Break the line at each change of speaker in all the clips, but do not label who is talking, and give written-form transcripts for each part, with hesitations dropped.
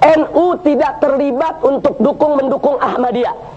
NU tidak terlibat untuk mendukung Ahmadiyah.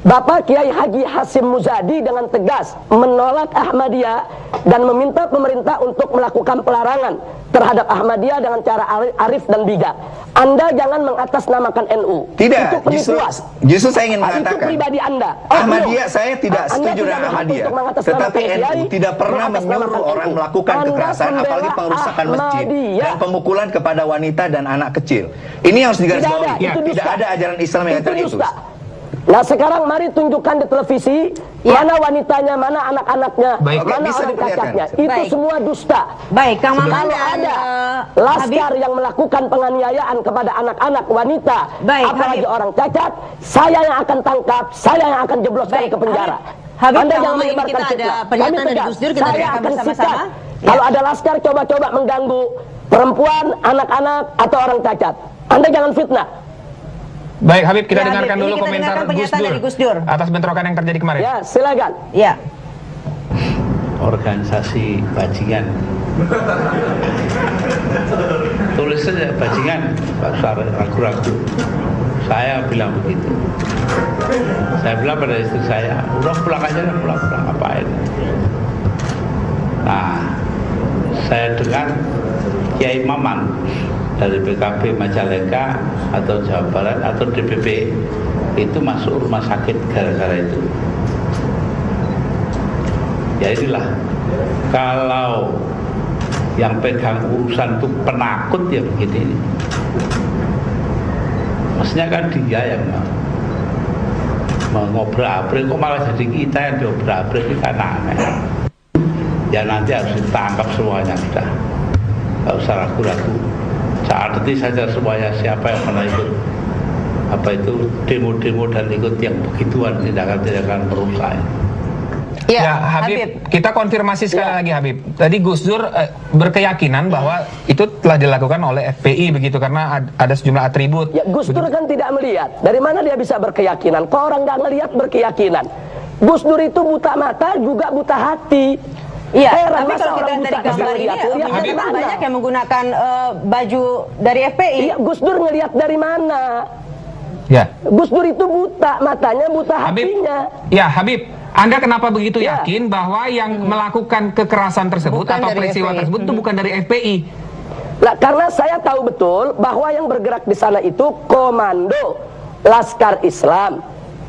Bapak Kiai Haji Hasyim Muzadi dengan tegas menolak Ahmadiyah dan meminta pemerintah untuk melakukan pelarangan terhadap Ahmadiyah dengan cara arif dan bijak. Anda jangan mengatasnamakan NU.
Tidak,
itu penipuan.
Justru saya ingin mengatakan
itu pribadi Anda.
Ahmadiyah, saya tidak setuju dengan Ahmadiyah. Tetapi NU tidak pernah menyuruh orang melakukan kekerasan, apalagi pengerusakan masjid dan pemukulan kepada wanita dan anak kecil. Ini harus digarisbawahi. Tidak ada ajaran Islam yang itu.
Nah sekarang mari tunjukkan di televisi mana wanitanya, mana anak-anaknya, mana orang cacatnya. Itu semua dusta.
Baik, Kang Maman,
kalau ada laskar yang melakukan penganiayaan kepada anak-anak, wanita, apalagi orang cacat, saya yang akan tangkap, saya yang akan jebloskan ke penjara.
Anda jangan menyebarkan fitnah. Kami tegas, saya akan sikat.
Kalau ada laskar coba-coba mengganggu perempuan, anak-anak, atau orang cacat, Anda jangan fitnah.
Baik Habib, kita dengarkan dulu komentar Gus Dur atas bentrokan yang terjadi kemarin.
Ya, silakan.
Ya.
Organisasi bajingan. Tulis saja bajingan, pasar ragu-ragu. Saya bilang begitu. Saya bilang pada istri saya, udah pulang aja, pulang ngapain? Nah, saya dengar Kiai Maman dari PKB Majalengka atau Jawa Barat atau DPP itu masuk rumah sakit gara-gara itu. Ya inilah, kalau yang pegang urusan itu penakut ya begini. Maksudnya kan dia yang mau ngobrak-abrik, kok malah jadi kita yang diobrak-abrik, itu kan aneh. Ya nanti harus ditangkap semuanya sudah, nggak usah ragu-ragu. Saat ini saja semuanya siapa yang pernah ikut demo-demo dan ikut yang begituan, tindakan-tindakan merusak.
Ya, Habib, kita konfirmasi sekali lagi Habib. Tadi Gus Dur berkeyakinan bahwa itu telah dilakukan oleh FPI begitu karena ada sejumlah atribut.
Ya, Gus Dur kan tidak melihat. Dari mana dia bisa berkeyakinan? Kok orang nggak ngelihat berkeyakinan? Gus Dur itu buta mata juga buta hati.
Iya, tapi kalau kita dari gambar ini banyak yang menggunakan baju dari FPI.
Iya, Gus Dur ngelihat dari mana?
Ya.
Gus Dur itu buta matanya, buta hatinya.
Ya, Habib, Anda kenapa begitu yakin bahwa yang melakukan kekerasan tersebut atau peristiwa tersebut itu bukan dari FPI?
Nah, karena saya tahu betul bahwa yang bergerak di sana itu komando Laskar Islam,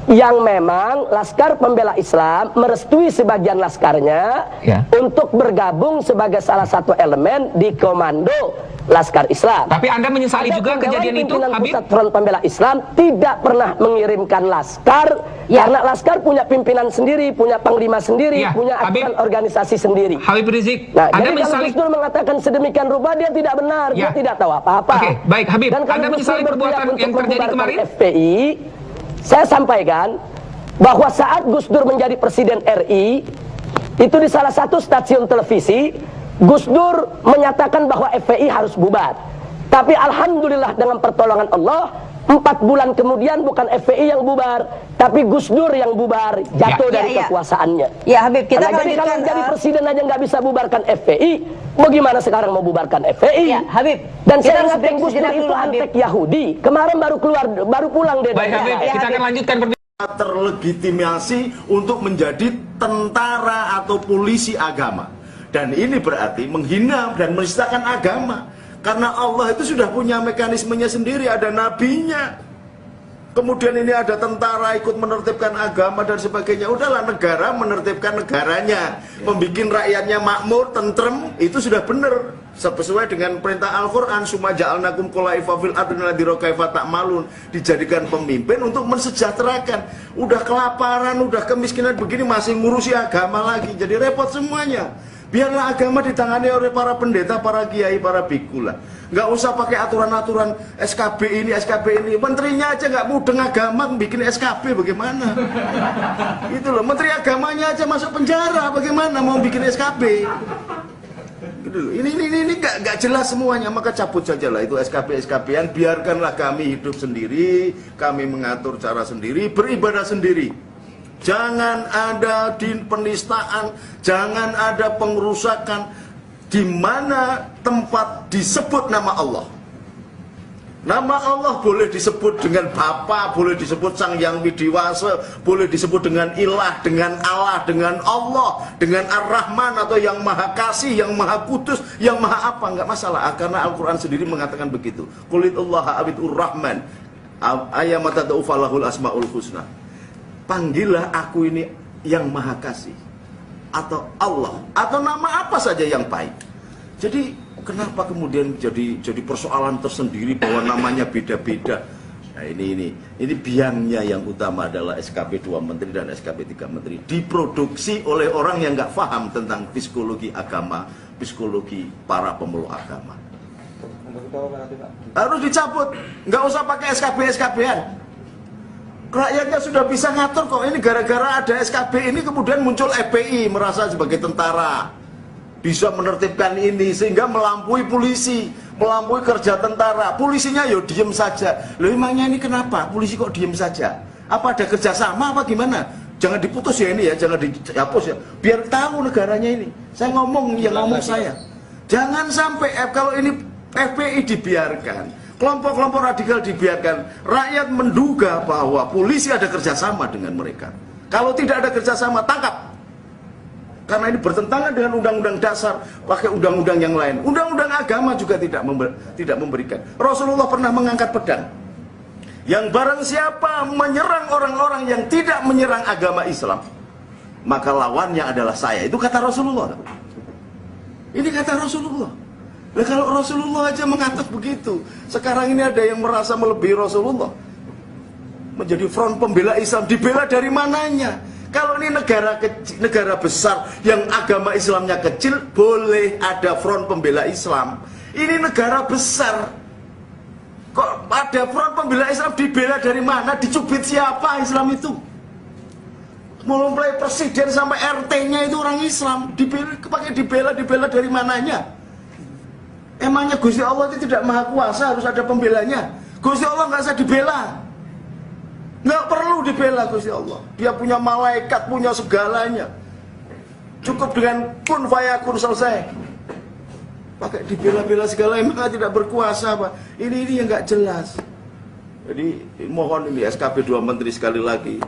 yang memang Laskar Pembela Islam merestui sebagian laskarnya untuk bergabung sebagai salah satu elemen di komando Laskar Islam.
Tapi Anda menyesali juga kejadian itu, Habib?
Pusat Front Pembela Islam tidak pernah mengirimkan laskar karena laskar punya pimpinan sendiri, punya panglima sendiri, punya aturan organisasi sendiri.
Habib Rizik,
nah,
Anda
jadi
menyesali?
kalau Gus Dur mengatakan sedemikian rupa, dia tidak benar, dia tidak tahu apa-apa.
Oke, baik Habib.
Dan
Anda menyesali perbuatan yang terjadi kemarin?
FPI, saya sampaikan bahwa saat Gus Dur menjadi Presiden RI, itu di salah satu stasiun televisi, Gus Dur menyatakan bahwa FPI harus bubar. Tapi alhamdulillah dengan pertolongan Allah, 4 bulan kemudian bukan FPI yang bubar, tapi Gus Dur yang bubar, jatuh dari kekuasaannya.
Ya Habib, kita
jadi kalau jadi presiden aja nggak bisa bubarkan FPI, bagaimana sekarang mau bubarkan FPI?
Ya Habib.
Dan saya ingatkan Gus Dur itu antek Yahudi. Kemarin baru pulang dari
Baik Habib, kita akan lanjutkan
terlegitimasi untuk menjadi tentara atau polisi agama. Dan ini berarti menghina dan menistakan agama. Karena Allah itu sudah punya mekanismenya sendiri, ada nabinya. Kemudian ini ada tentara ikut menertibkan agama dan sebagainya. Udahlah, negara menertibkan negaranya, membikin rakyatnya makmur, tentrem, itu sudah benar. Sesuai dengan perintah Al-Quran, summa ja'alnakum khulaifa fil ardi linanzura kaifa ta'malun, dijadikan pemimpin untuk mensejahterakan. Udah kelaparan, udah kemiskinan begini, masih ngurusi agama lagi, jadi repot semuanya. Biarlah agama ditangani oleh para pendeta, para kiai, para biku lah. Nggak usah pakai aturan-aturan SKB ini, SKB ini. Menterinya aja nggak mudeng agama, bikin SKB bagaimana? Itu loh, menteri agamanya aja masuk penjara, bagaimana mau bikin SKB? Gitu loh. Ini nggak jelas semuanya, maka cabut saja lah itu SKB-SKB-an. Biarkanlah kami hidup sendiri, kami mengatur cara sendiri, beribadah sendiri. Jangan ada penistaan, jangan ada pengerusakan di mana tempat disebut nama Allah. Nama Allah boleh disebut dengan Bapa, boleh disebut Sang Yang Widiwasa, boleh disebut dengan Ilah, dengan Allah, dengan Allah, dengan Ar-Rahman atau yang Maha Kasih, yang Maha Kudus, yang Maha apa, enggak masalah. Karena Al-Quran sendiri mengatakan begitu. Qulitullaha abidur Rahman, ayyamatada'u falahul asma'ul husna. Panggillah aku ini yang Maha Kasih, atau Allah, atau nama apa saja yang baik. Jadi kenapa kemudian jadi persoalan tersendiri bahwa namanya beda-beda? Nah, ini biangnya yang utama adalah SKP 2 Menteri dan SKP 3 Menteri diproduksi oleh orang yang nggak paham tentang psikologi agama, psikologi para pemeluk agama. Harus dicabut, nggak usah pakai SKB-SKB-an. Rakyatnya sudah bisa ngatur kok. Ini gara-gara ada SKB ini kemudian muncul FPI merasa sebagai tentara, bisa menertibkan ini sehingga melampaui polisi, melampaui kerja tentara. Polisinya yo diem saja. Loh, emangnya ini kenapa polisi kok diem saja? Apa ada kerjasama apa gimana? Jangan diputus ya ini ya, jangan dihapus ya, biar tahu negaranya ini. Saya ngomong yang ngomong saya. Jangan sampai kalau ini FPI dibiarkan, kelompok-kelompok radikal dibiarkan, rakyat menduga bahwa polisi ada kerjasama dengan mereka. Kalau tidak ada kerjasama, tangkap. Karena ini bertentangan dengan undang-undang dasar, pakai undang-undang yang lain. Undang-undang agama juga tidak memberikan. Rasulullah pernah mengangkat pedang. Yang barang siapa menyerang orang-orang yang tidak menyerang agama Islam, maka lawannya adalah saya. Itu kata Rasulullah. Ini kata Rasulullah. Nah, kalau Rasulullah aja mengatur begitu, sekarang ini ada yang merasa melebihi Rasulullah, menjadi front pembela Islam. Dibela dari mananya? Kalau ini negara besar yang agama Islamnya kecil, boleh ada front pembela Islam. Ini negara besar, kok ada front pembela Islam? Dibela dari mana? Dicubit siapa Islam itu? Mulai presiden sampai RT-nya itu orang Islam. Dibela dari mananya? Emangnya Gusti Allah itu tidak maha kuasa, harus ada pembelanya? Gusti Allah nggak usah dibela. Nggak perlu dibela Gusti Allah. Dia punya malaikat, punya segalanya. Cukup dengan kun fayakun selesai. Pakai dibela-bela segala, emang tidak berkuasa Pak. Ini yang nggak jelas. Jadi mohon ini SKP 2 Menteri sekali lagi,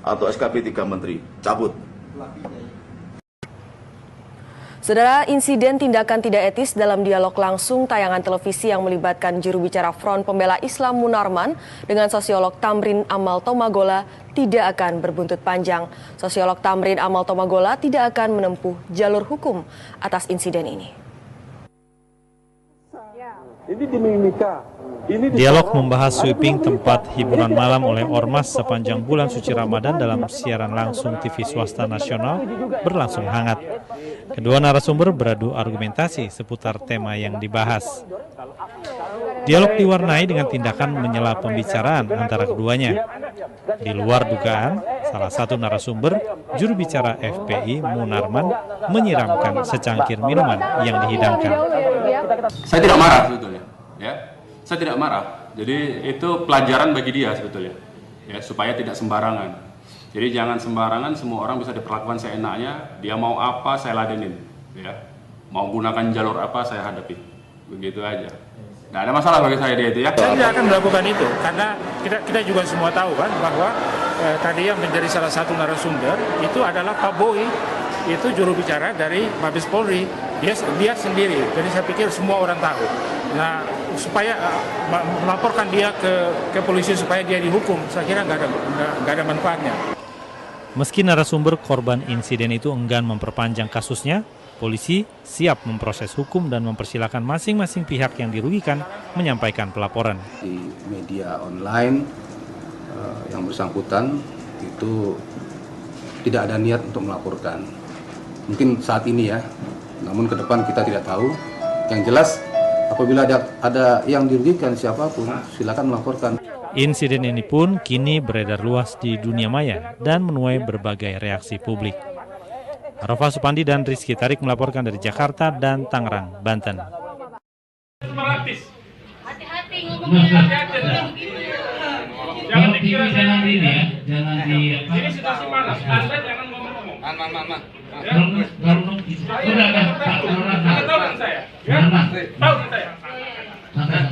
atau SKP 3 Menteri, cabut.
Saudara, insiden tindakan tidak etis dalam dialog langsung tayangan televisi yang melibatkan juru bicara Front Pembela Islam Munarman dengan sosiolog Tamrin Amal Tomagola tidak akan berbuntut panjang. Sosiolog Tamrin Amal Tomagola tidak akan menempuh jalur hukum atas insiden ini.
Dialog membahas sweeping tempat hiburan malam oleh Ormas sepanjang bulan suci Ramadan dalam siaran langsung TV swasta nasional berlangsung hangat. Kedua narasumber beradu argumentasi seputar tema yang dibahas. Dialog diwarnai dengan tindakan menyela pembicaraan antara keduanya. Di luar dugaan, salah satu narasumber, juru bicara FPI Munarman, menyiramkan secangkir minuman yang dihidangkan.
Saya tidak marah sebetulnya, ya. Saya tidak marah. Jadi itu pelajaran bagi dia sebetulnya, ya, supaya tidak sembarangan. Jadi jangan sembarangan, semua orang bisa diperlakukan seenaknya. Dia mau apa, saya ladenin, ya. Mau gunakan jalur apa, saya hadapi. Begitu aja. Nggak ada masalah bagi saya dia itu, ya.
Saya tidak akan melakukan itu karena kita juga semua tahu kan bahwa tadi yang menjadi salah satu narasumber itu adalah Pak Boy, itu juru bicara dari Mabes Polri. Dia sendiri. Jadi saya pikir semua orang tahu. Nah, supaya melaporkan dia ke polisi supaya dia dihukum, saya kira nggak ada manfaatnya.
Meski narasumber korban insiden itu enggan memperpanjang kasusnya, polisi siap memproses hukum dan mempersilahkan masing-masing pihak yang dirugikan menyampaikan pelaporan.
Di media online yang bersangkutan itu tidak ada niat untuk melaporkan. Mungkin saat ini ya, namun ke depan kita tidak tahu. Yang jelas apabila ada yang dirugikan siapapun, silakan melaporkan.
Insiden ini pun kini beredar luas di dunia maya dan menuai berbagai reaksi publik. Arafah Supandi dan Rizky Tarik melaporkan dari Jakarta dan Tangerang, Banten.
Hati-hati ngomongnya. Jangan dikira jangan ini ya, jangan di apa. Ini situasi panas. Anda jangan ngomong-ngomong. Man. Sudah ada Pak Lurah. Tahu kan saya? Ya? Tahu kan saya? Santai.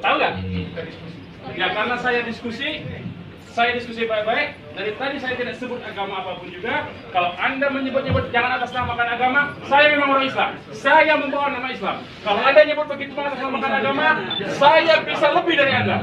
Tahu nggak? Ya karena saya diskusi baik-baik. Dari tadi saya tidak sebut agama apapun juga. Kalau Anda menyebut-nyebut jangan atasnamakan agama, saya memang orang Islam. saya membawa nama Islam. Kalau Anda nyebut begitu mengatasnamakan agama, saya bisa lebih dari Anda.